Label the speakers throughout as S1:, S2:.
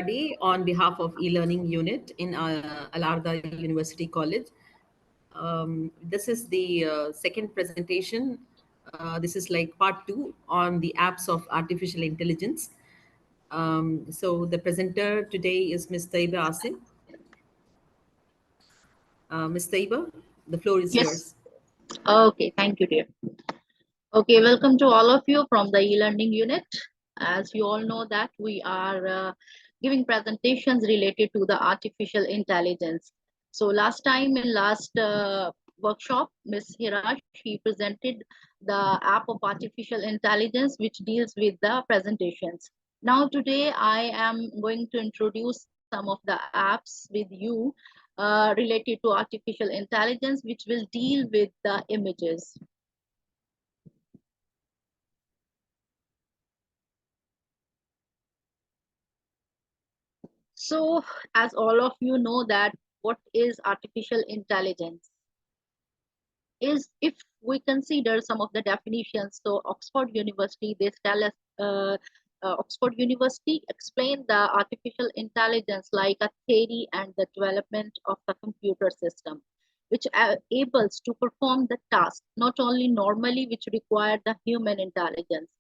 S1: study on behalf of e-learning unit in Alarda University College. This is the second presentation. This is like part two on the apps of artificial intelligence. So the presenter today is Ms. Taiba Asim. Ms. Taiba, the floor is
S2: Yes.
S1: yours.
S2: Okay. Thank you, dear. Okay. Welcome to all of you from the e-learning unit. As you all know that we are giving presentations related to the artificial intelligence. So last time in last workshop, Ms. Hira, she presented the app of artificial intelligence, which deals with the presentations. Now today I am going to introduce some of the apps with you related to artificial intelligence, which will deal with the images. So, as all of you know that what is artificial intelligence is, if we consider some of the definitions. So Oxford University, they tell us, Oxford University explained the artificial intelligence like a theory and the development of the computer system, which are able to perform the task not only normally which require the human intelligence,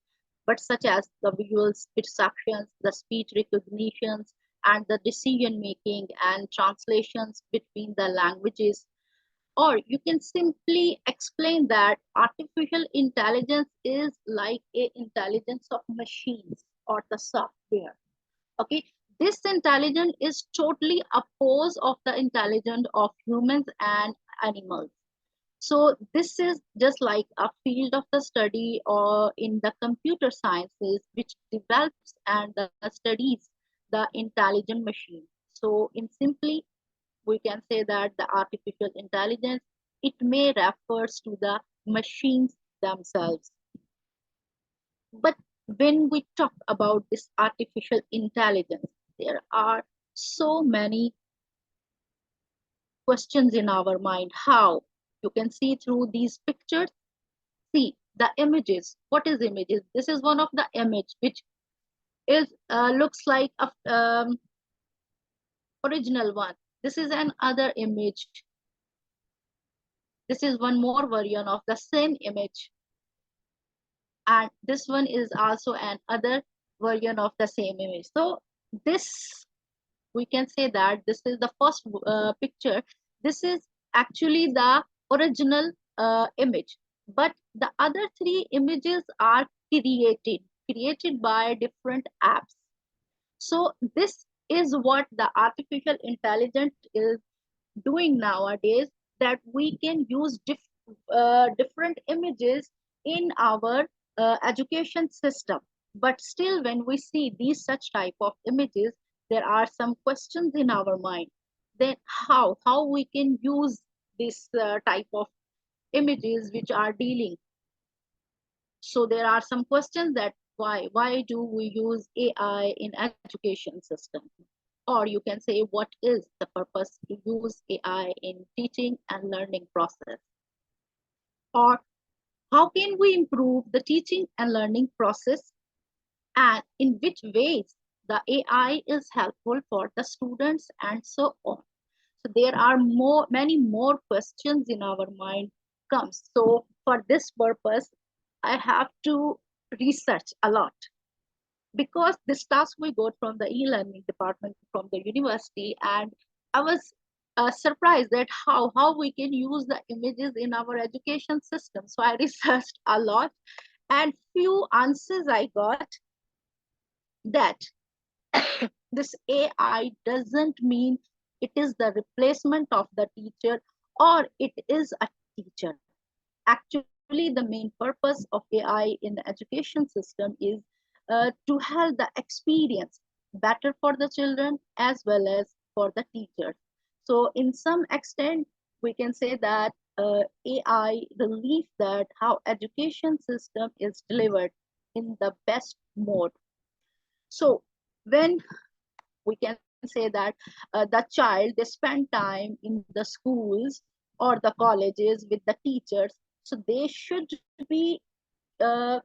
S2: but such as the visual perceptions, the speech recognitions, and the decision making and translations between the languages. Or you can simply explain that artificial intelligence is like a intelligence of machines or the software. Okay, this intelligence is totally opposed of the intelligence of humans and animals. So this is just like a field of the study or in the computer sciences, which develops and studies the intelligent machine. So in simply, we can say that the artificial intelligence, it may refers to the machines themselves. But when we talk about this artificial intelligence, there are so many questions in our mind. How? You can see through these pictures. See the images. What is images? This is one of the image which is looks like a original one. This is another image. This is one more version of the same image, and this one is also another version of the same image. So this, we can say that this is the first picture. This is actually the original image, but the other three images are created by different apps. So this is what the artificial intelligence is doing nowadays, that we can use different images in our education system. But still, when we see these such type of images, there are some questions in our mind. Then how we can use this type of images which are dealing. So there are some questions that why do we use AI in education system? Or you can say, what is the purpose to use AI in teaching and learning process? Or how can we improve the teaching and learning process, and in which ways the AI is helpful for the students, and so on. So there are many more questions in our mind comes. So for this purpose, I have to research a lot, because this task we got from the e-learning department from the university, and I was surprised that how we can use the images in our education system. So I researched a lot, and few answers I got that this AI doesn't mean it is the replacement of the teacher, or it is a teacher. Actually, the main purpose of AI in the education system is to have the experience better for the children as well as for the teachers. So in some extent, we can say that AI believes that how education system is delivered in the best mode. So when we can say that the child, they spend time in the schools or the colleges with the teachers, so they should be uh,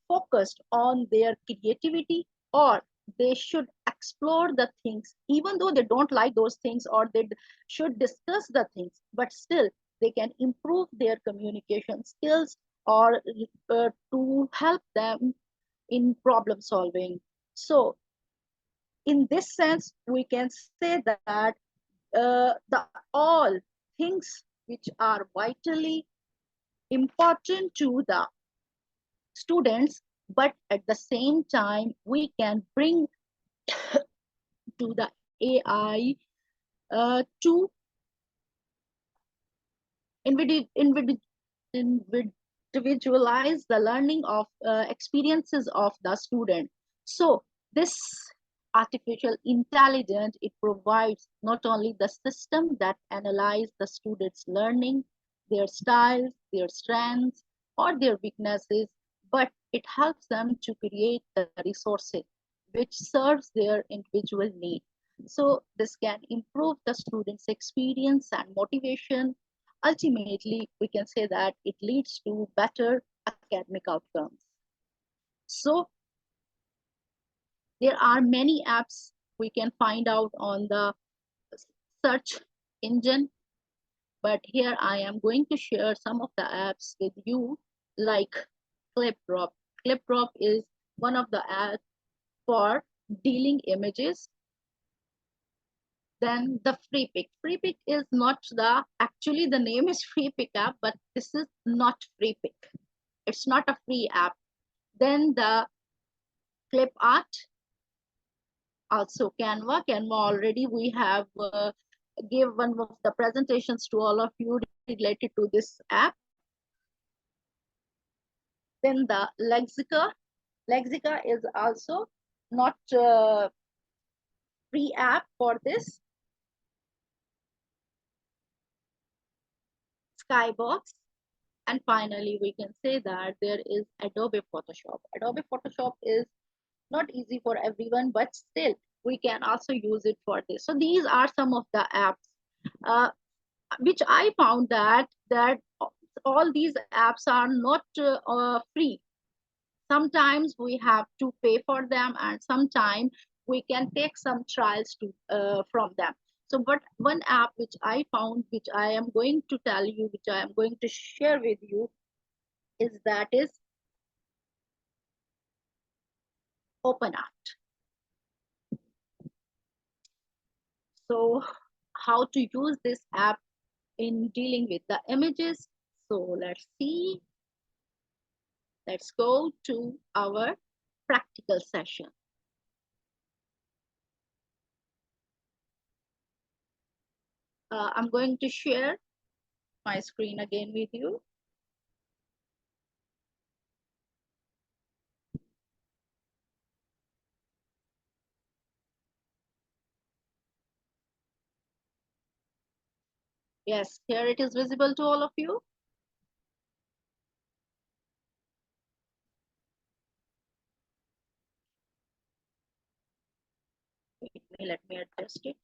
S2: focused on their creativity, or they should explore the things, even though they don't like those things or they should discuss the things, but still they can improve their communication skills or to help them in problem solving. So in this sense, we can say that the all things which are vitally important to the students, but at the same time we can bring to the AI to individualize the learning of experiences of the student. So this artificial intelligence, it provides not only the system that analyze the students learning, their styles, their strengths or their weaknesses, but it helps them to create the resources which serves their individual need. So this can improve the students experience and motivation. Ultimately, we can say that it leads to better academic outcomes. So there are many apps we can find out on the search engine, but here I am going to share some of the apps with you, like ClipDrop. ClipDrop is one of the apps for dealing images. Then the free pick. Free pick is not the, actually the name is free pick app, but this is not free pick. It's not a free app. Then the clip art, also Canva. Canva already we have give one of the presentations to all of you related to this app. Then the Lexica. Lexica is also not free app for this. Skybox. And finally, we can say that there is Adobe Photoshop. Adobe Photoshop is not easy for everyone, but still we can also use it for this. So these are some of the apps uh, which I found that all these apps are not free. Sometimes we have to pay for them, and sometimes we can take some trials to from them. So but one app which I found, which I am going to tell you, which I am going to share with you, is that is OpenArt. So how to use this app in dealing with the images? So let's see. Let's go to our practical session. I'm going to share my screen again with you. Yes, here it is visible to all of you. Let me adjust it.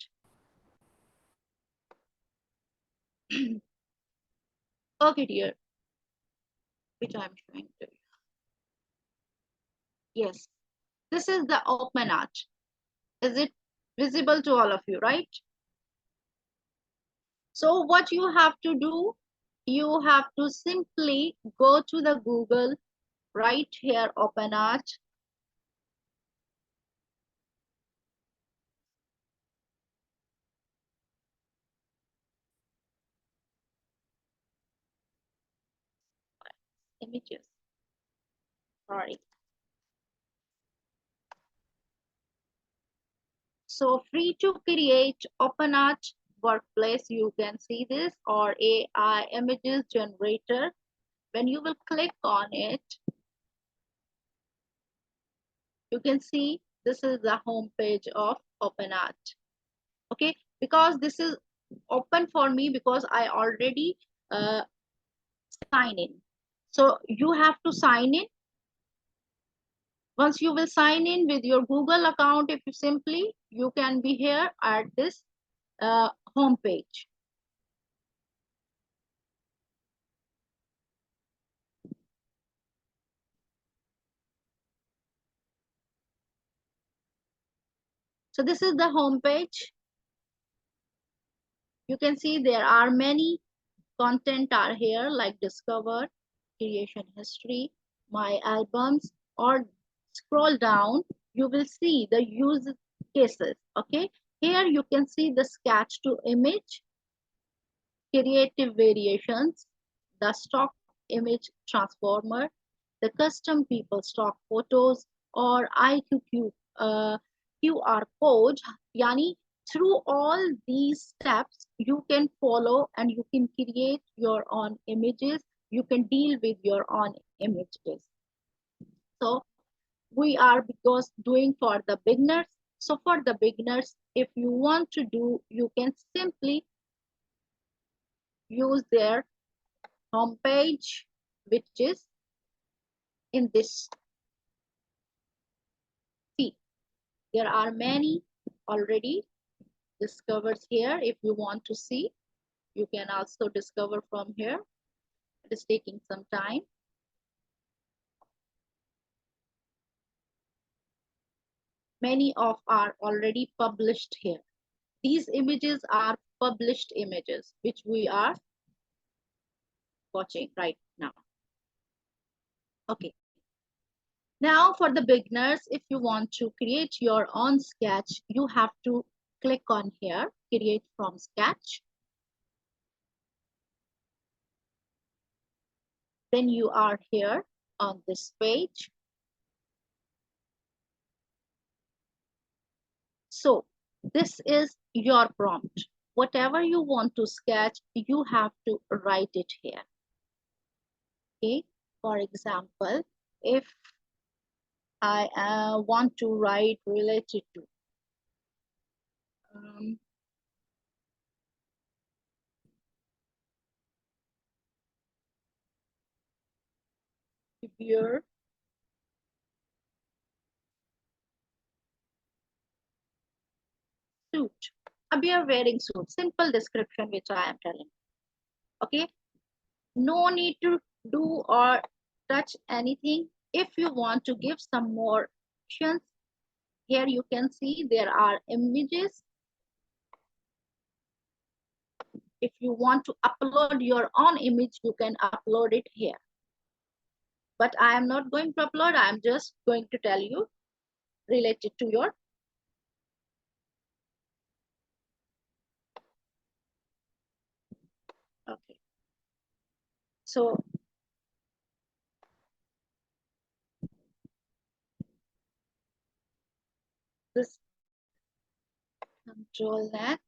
S2: Okay, dear, which I'm showing to you. Yes, this is the OpenArt. Is it visible to all of you, right? So what you have to do, you have to simply go to the Google, right here, OpenArt. Images, sorry. So free to create OpenArt workplace, you can see this, or AI images generator. When you will click on it, you can see this is the home page of OpenArt. Okay, because this is open for me because I already sign in. So you have to sign in. Once you will sign in with your Google account, if you simply, you can be here at this home page. So this is the home page. You can see there are many content are here like discover, creation history, my albums, or scroll down, you will see the use cases. Okay, here you can see the sketch to image, creative variations, the stock image transformer, the custom people stock photos, or IQQ QR code. Yani through all these steps, you can follow and you can create your own images. You can deal with your own images. So we are because doing for the beginners. So for the beginners, if you want to do, you can simply use their homepage, which is in this. See, there are many already discovers here. If you want to see, you can also discover from here. It is taking some time. Many of are already published here. These images are published images, which we are watching right now. Okay. Now for the beginners, if you want to create your own sketch, you have to click on here, create from sketch. Then you are here on this page. So this is your prompt. Whatever you want to sketch, you have to write it here. Okay. For example, if I want to write related to um, beer suit, a beer wearing suit, simple description which I am telling. Okay, no need to do or touch anything. If you want to give some more options, here you can see there are images. If you want to upload your own image, you can upload it here. But I am not going to upload, I am just going to tell you related to your okay. So this control net.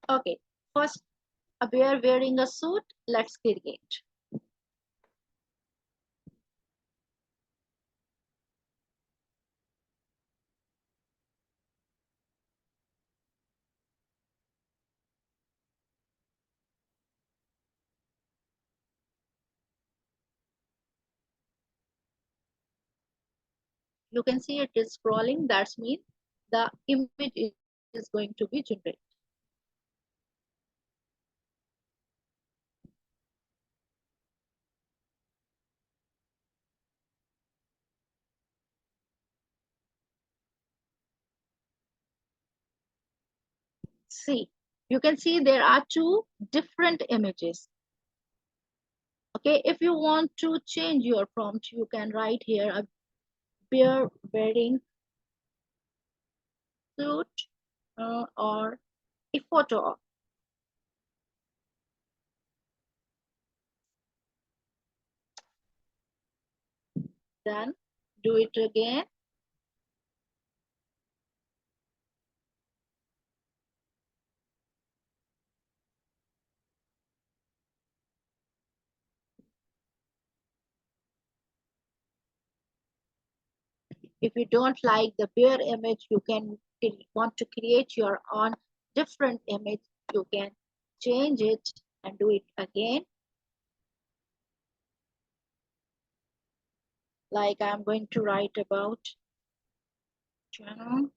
S2: Okay, first a bear wearing a suit. Let's create. You can see it is scrolling. That means the image is going to be generated. See, you can see there are two different images. Okay, if you want to change your prompt, you can write here a bear wearing suit or a photo of. Then do it again. If you don't like the bear image, you can want to create your own different image. You can change it and do it again. Like I'm going to write about channel.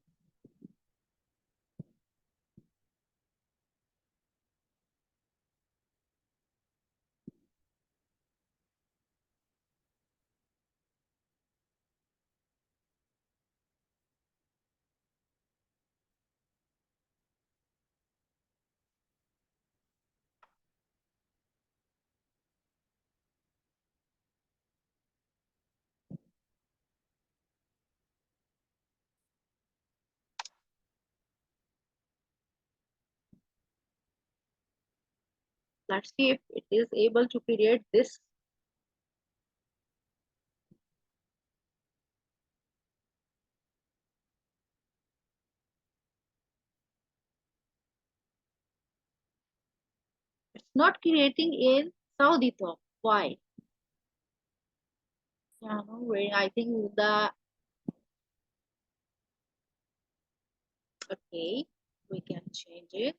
S2: Let's see if it is able to create this. It's not creating in Saudi top. Why? Yeah, no, wait, I think the okay, we can change it.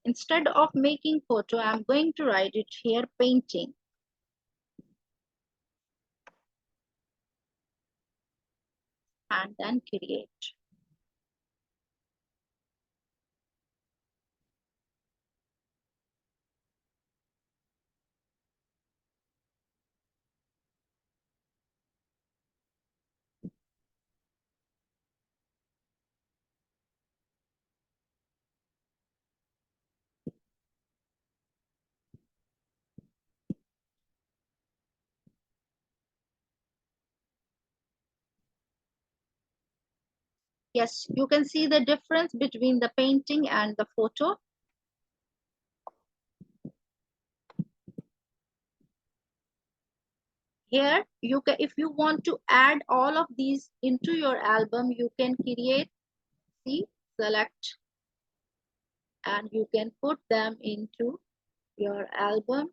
S2: Instead of making photo, I'm going to write it here painting and then create. Yes, you can see the difference between the painting and the photo. Here, you can, if you want to add all of these into your album, you can create, see, select, and you can put them into your album.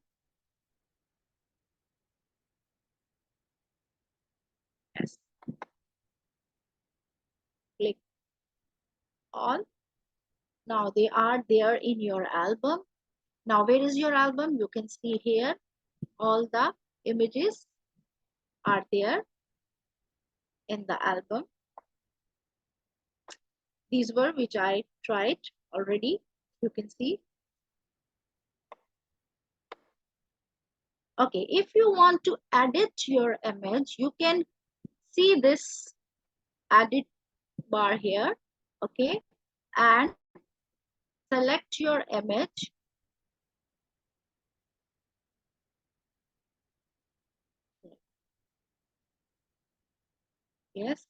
S2: Yes, click all. Now they are there in your album. Now, where is your album? You can see here, all the images are there in the album. These were which I tried already. You can see. Okay, if you want to edit your image, you can see this edit bar here. Okay, and select your image. Yes,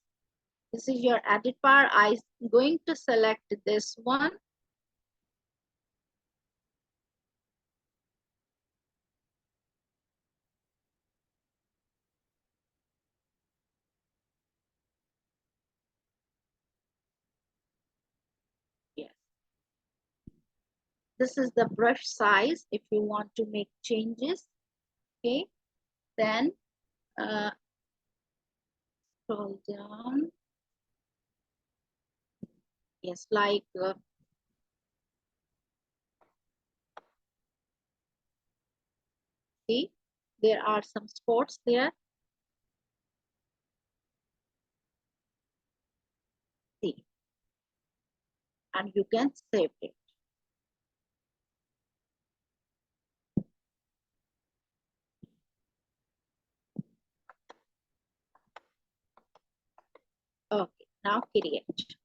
S2: this is your edit bar. I'm going to select this one. Yes, this is the brush size if you want to make changes. Okay, then scroll down. Yes, like see, there are some spots there. See, and you can save it. Okay, now create.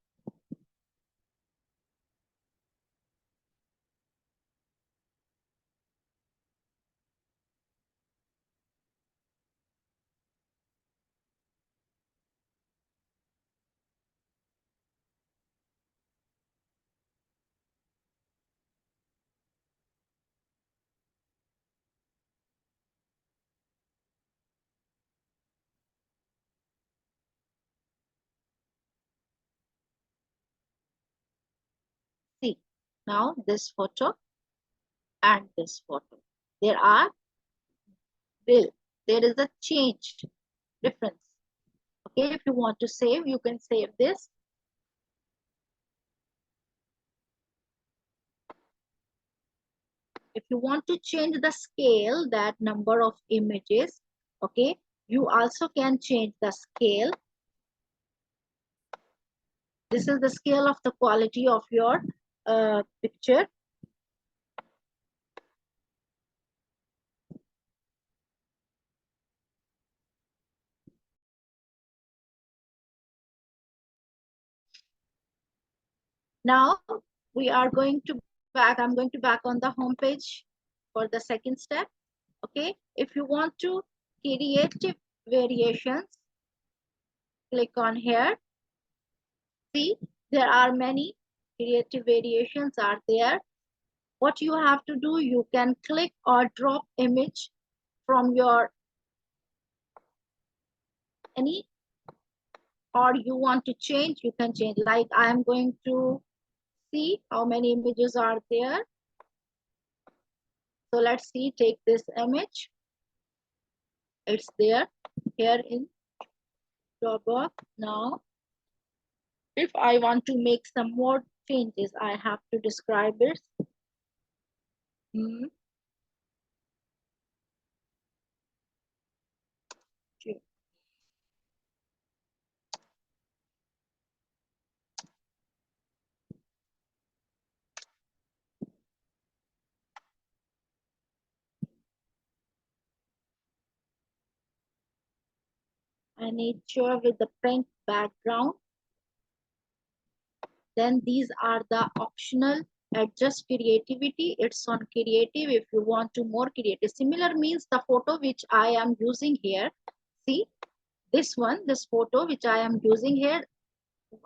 S2: See, now this photo and this photo. There are bill. There is a change difference. Okay, if you want to save, you can save this. If you want to change the scale, that number of images, okay, you also can change the scale. This is the scale of the quality of your picture. Now we are going to back. I'm going to back on the home page for the second step. Okay. If you want to creative variations, click on here. See, there are many creative variations are there. What you have to do, you can click or drop image from your any, or you want to change, you can change. Like I am going to see how many images are there. So let's see, take this image. It's there here in Dropbox. Now, if I want to make some more changes, I have to describe it. Hmm. I need sure with the pink background. Then these are the optional. Adjust creativity. It's on creative. If you want to more creative, similar means the photo which I am using here. See this one, this photo which I am using here,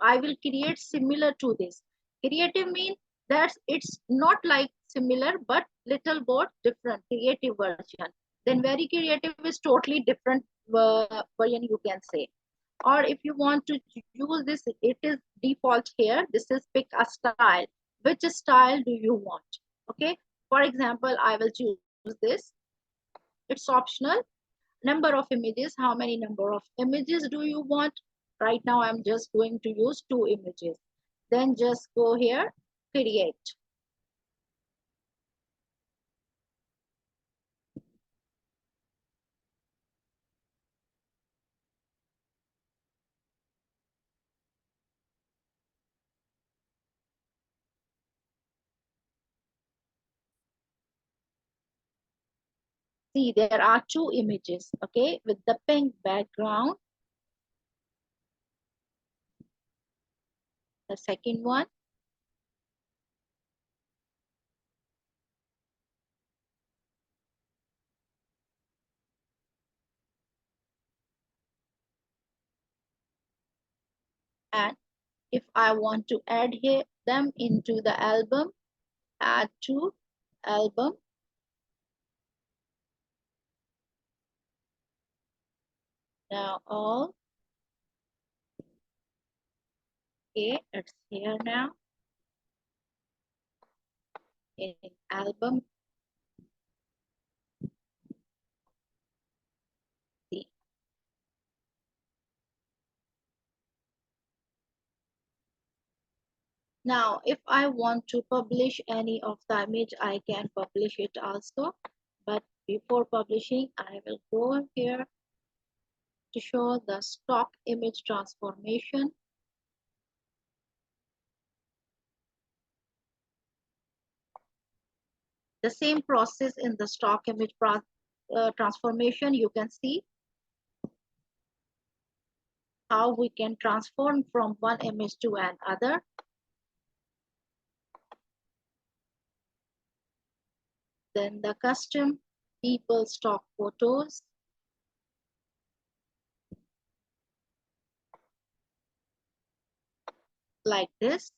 S2: I will create similar to this. Creative means that it's not like similar but little bit different. Creative version. Then very creative is totally different version, you can say. Or if you want to use this, it is default here. This is pick a style. Which style do you want? Okay. For example, I will choose this. It's optional. Number of images, how many number of images do you want? Right now I'm just going to use 2 images. Then just go here, create. See, there are 2 images, okay, with the pink background. The second one, and if I want to add here them into the album, add to album. Now all, okay, it's here now in album. See, now, if I want to publish any of the image, I can publish it also. But before publishing, I will go here to show the stock image transformation. The same process in the stock image transformation, you can see how we can transform from one image to another. Then the custom people stock photos. Like this.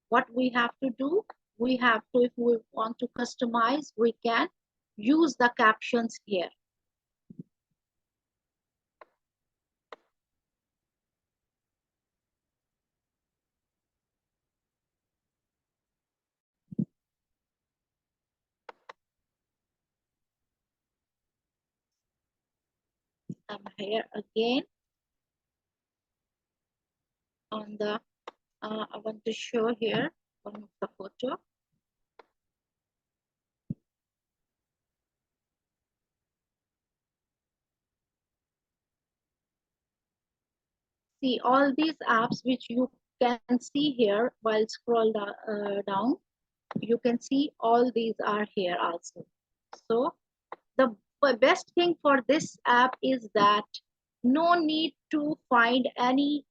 S2: What we have to do, we have to, if we want to customize, we can use the captions here. I'm here again on the, I want to show here one of the photo. See all these apps which you can see here while scroll down, you can see all these are here also. So the best thing for this app is that no need to find any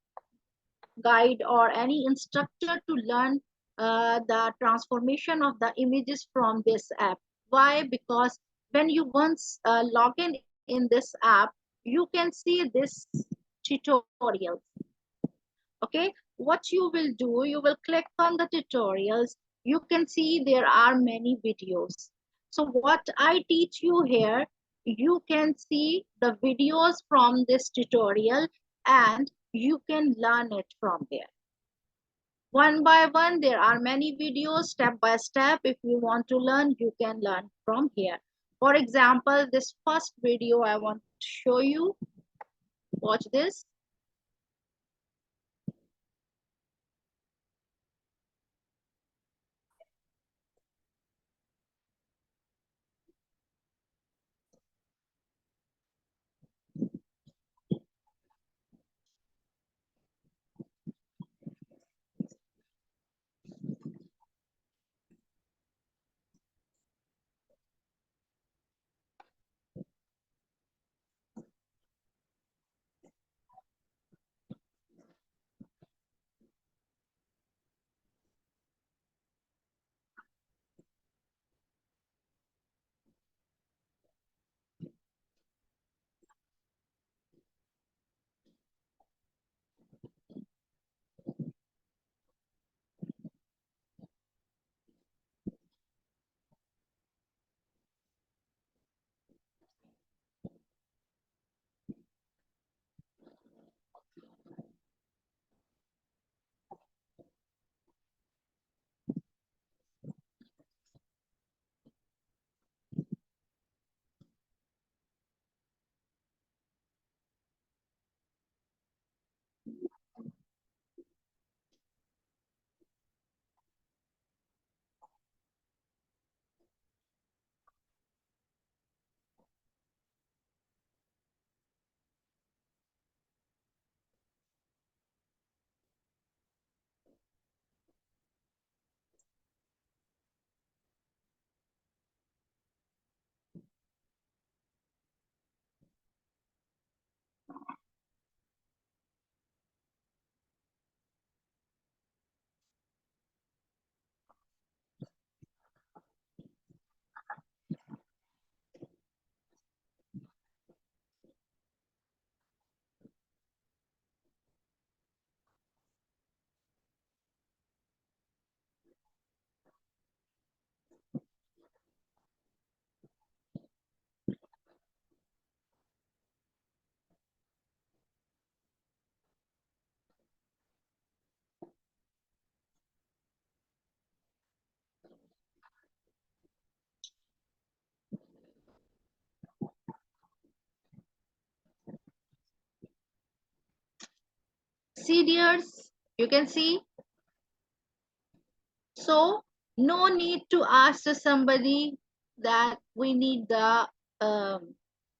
S2: guide or any instructor to learn the transformation of the images from this app. Why? Because when you once log in this app, you can see this tutorial. Okay, what you will do, you will click on the tutorials. You can see there are many videos. So what I teach you here, you can see the videos from this tutorial and you can learn it from there. One by one, there are many videos, step by step. If you want to learn, you can learn from here. For example, this first video I want to show you. Watch this. See, dears, you can see. So no need to ask to somebody that we need the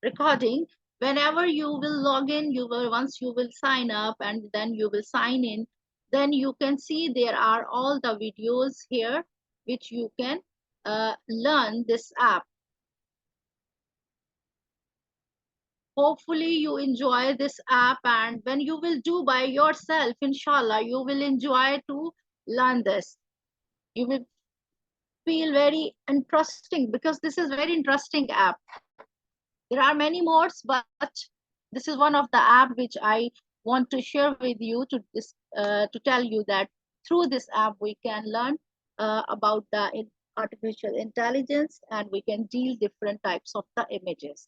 S2: recording. Whenever you will log in, you will once you will sign up and then you will sign in, then you can see there are all the videos here which you can learn this app. Hopefully you enjoy this app, and when you will do by yourself, inshallah, you will enjoy to learn this. You will feel very interesting because this is very interesting app. There are many more, but this is one of the app which I want to share with you to tell you that through this app we can learn about the artificial intelligence and we can deal different types of the images.